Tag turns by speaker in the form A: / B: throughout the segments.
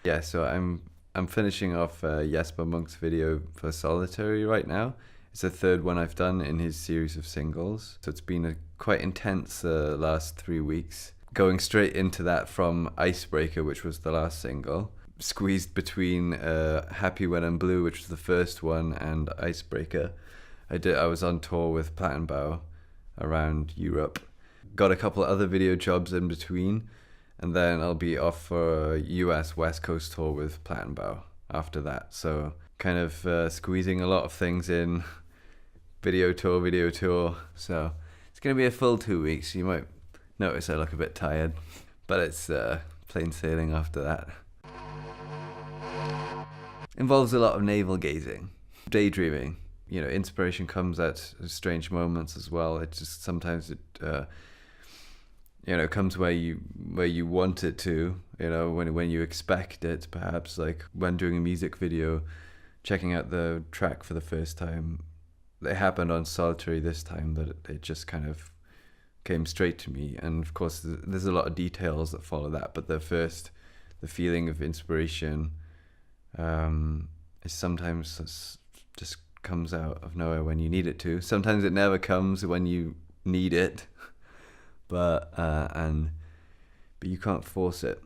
A: Yeah, so I'm finishing off Jesper Monk's video for Solitary right now. It's the third one I've done in his series of singles. So it's been a quite intense last 3 weeks. Going straight into that from Icebreaker, which was the last single. Squeezed between Happy When I'm Blue, which was the first one, and Icebreaker. I was on tour with Plattenbau around Europe. Got a couple of other video jobs in between, and then I'll be off for a US West Coast tour with Plattenbau after that. So kind of squeezing a lot of things in. Video tour. So it's going to be a full 2 weeks. You might notice I look a bit tired, but it's plain sailing after that. Involves a lot of navel gazing, daydreaming. You know, inspiration comes at strange moments as well. It just sometimes it comes where you want it to. You know, when you expect it. Perhaps like when doing a music video, checking out the track for the first time. It happened on Solitary this time that it just kind of came straight to me. And of course, there's a lot of details that follow that. But the feeling of inspiration is sometimes just comes out of nowhere when you need it to. Sometimes it never comes when you need it, but you can't force it.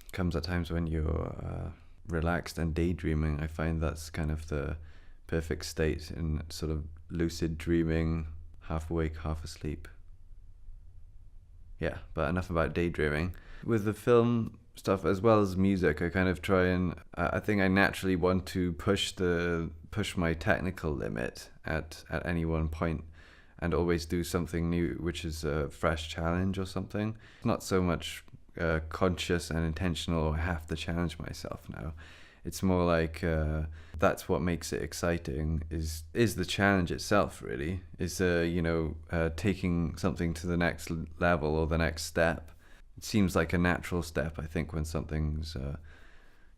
A: It comes at times when you're relaxed and daydreaming. I find that's kind of the perfect state in sort of lucid dreaming, half awake, half asleep. Yeah, but enough about daydreaming. With the film stuff as well as music, I kind of try and I think I naturally want to push my technical limit at any one point and always do something new, which is a fresh challenge or something. Not so much conscious and intentional, I have to challenge myself now. It's more like that's what makes it exciting is the challenge itself, really. Is taking something to the next level or the next step. It seems like a natural step, I think, when something's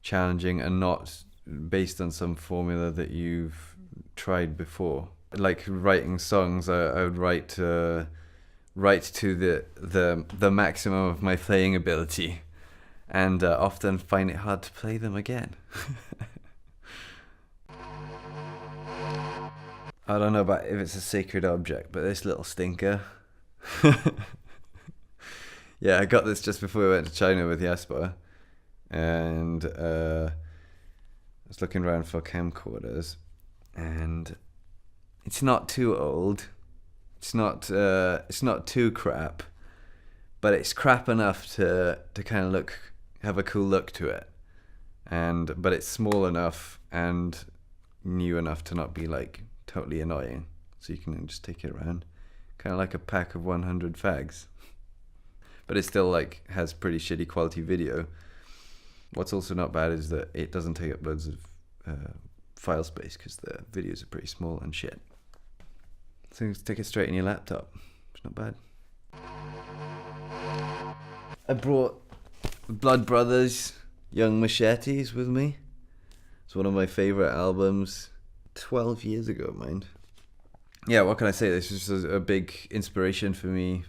A: challenging and not based on some formula that you've tried before. Like writing songs, I would write to the maximum of my playing ability. And often find it hard to play them again. I don't know about if it's a sacred object, but this little stinker. Yeah, I got this just before we went to China with Jesper. And I was looking around for camcorders. And it's not too old. It's not too crap. But it's crap enough to kind of have a cool look to it, but it's small enough and new enough to not be like totally annoying, so you can just take it around, kind of like a pack of 100 fags. But it still like has pretty shitty quality video. What's also not bad is that it doesn't take up loads of file space because the videos are pretty small and shit. So you can stick it straight in your laptop. It's not bad. I brought Blood Brothers' Young Machetes with me. It's one of my favourite albums. 12 years ago, mind. Yeah, what can I say? This is a big inspiration for me,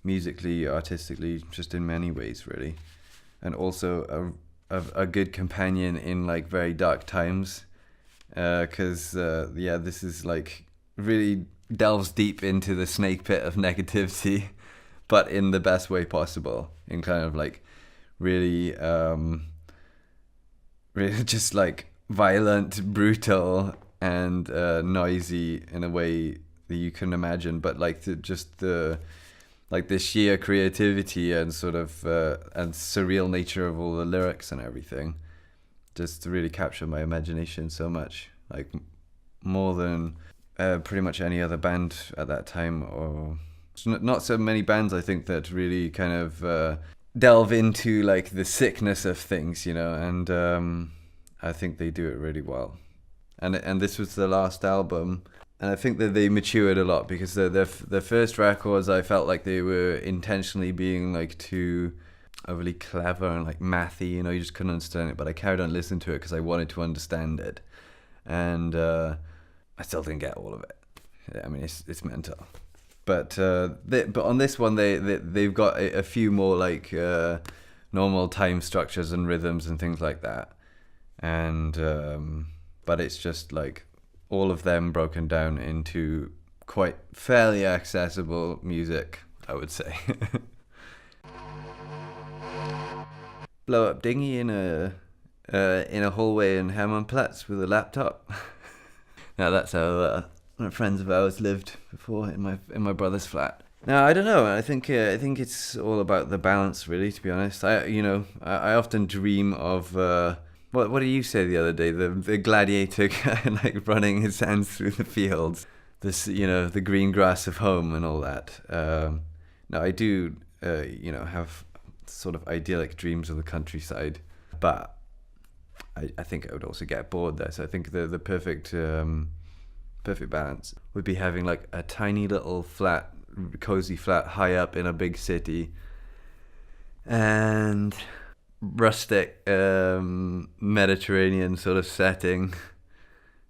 A: musically, artistically, just in many ways, really. And also a good companion in like very dark times. Because, this is like really delves deep into the snake pit of negativity. But in the best way possible, in kind of like really just like violent, brutal, and noisy in a way that you can imagine. But like the sheer creativity and sort of and surreal nature of all the lyrics and everything, just to really capture my imagination so much, like more than pretty much any other band at that time, or not so many bands, I think, that really kind of delve into like the sickness of things, you know, and I think they do it really well. And this was the last album, and I think that they matured a lot, because their first records, I felt like they were intentionally being like too overly clever and like mathy, you know, you just couldn't understand it, but I carried on listening to it because I wanted to understand it, and I still didn't get all of it. I mean, it's mental. But on this one, they've got a few more like normal time structures and rhythms and things like that. And but it's just like all of them broken down into quite fairly accessible music, I would say. Blow up dinghy in a hallway in Hermannplatz with a laptop. Now that's how friends of ours lived before in my brother's flat. Now I don't know. I think it's all about the balance, really. To be honest, I often dream of what did you say the other day? The gladiator guy, like running his hands through the fields, the green grass of home and all that. Now I do have sort of idyllic dreams of the countryside, but I think I would also get bored there. So I think the perfect balance would be having like a tiny little flat, cozy flat high up in a big city, and rustic Mediterranean sort of setting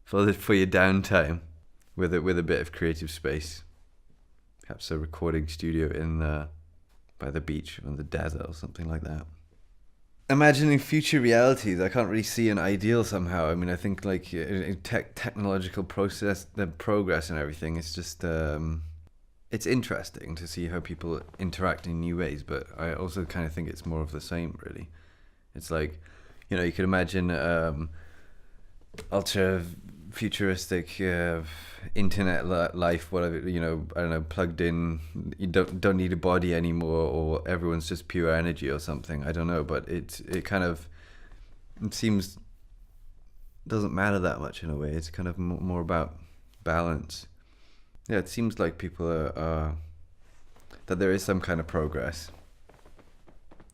A: for your downtime, with a bit of creative space. Perhaps a recording studio by the beach or in the desert or something like that. Imagining future realities, I can't really see an ideal somehow. I mean, I think like technological progress and everything, it's just it's interesting to see how people interact in new ways, but I also kind of think it's more of the same, really. It's like, you could imagine ultra futuristic internet life, whatever, I don't know, plugged in, you don't need a body anymore, or everyone's just pure energy or something, I don't know, but it seems doesn't matter that much in a way. It's kind of more about balance. Yeah, it seems like people are that there is some kind of progress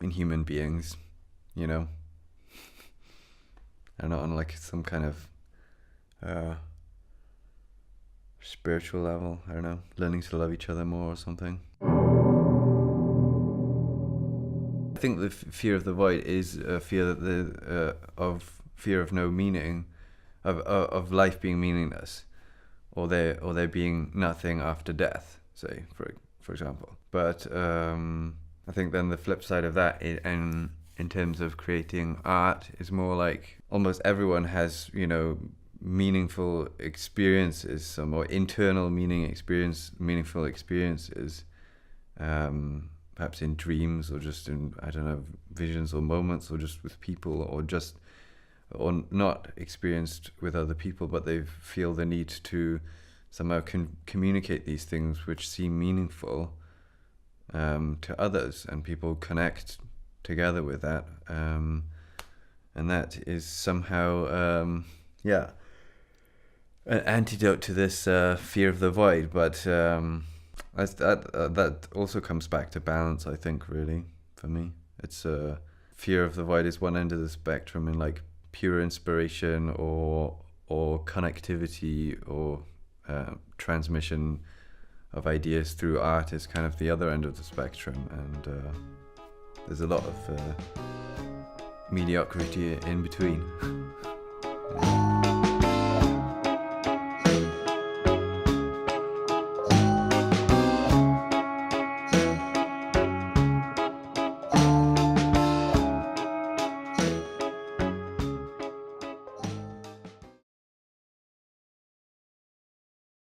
A: in human beings, and not on like some kind of spiritual level, I don't know, learning to love each other more or something. I think the fear of the void is a fear that fear of no meaning, of life being meaningless, or there being nothing after death, say, for example. But I think then the flip side of that, in terms of creating art, is more like almost everyone has, meaningful experiences, some more internal meaningful experiences, perhaps in dreams, or just in, I don't know, visions or moments, or just with people, or not experienced with other people, but they feel the need to somehow communicate these things which seem meaningful to others, and people connect together with that, and that is somehow an antidote to this fear of the void. But that also comes back to balance, I think, really, for me. It's fear of the void is one end of the spectrum, in like pure inspiration or connectivity or transmission of ideas through art is kind of the other end of the spectrum, and there's a lot of mediocrity in between. Yeah.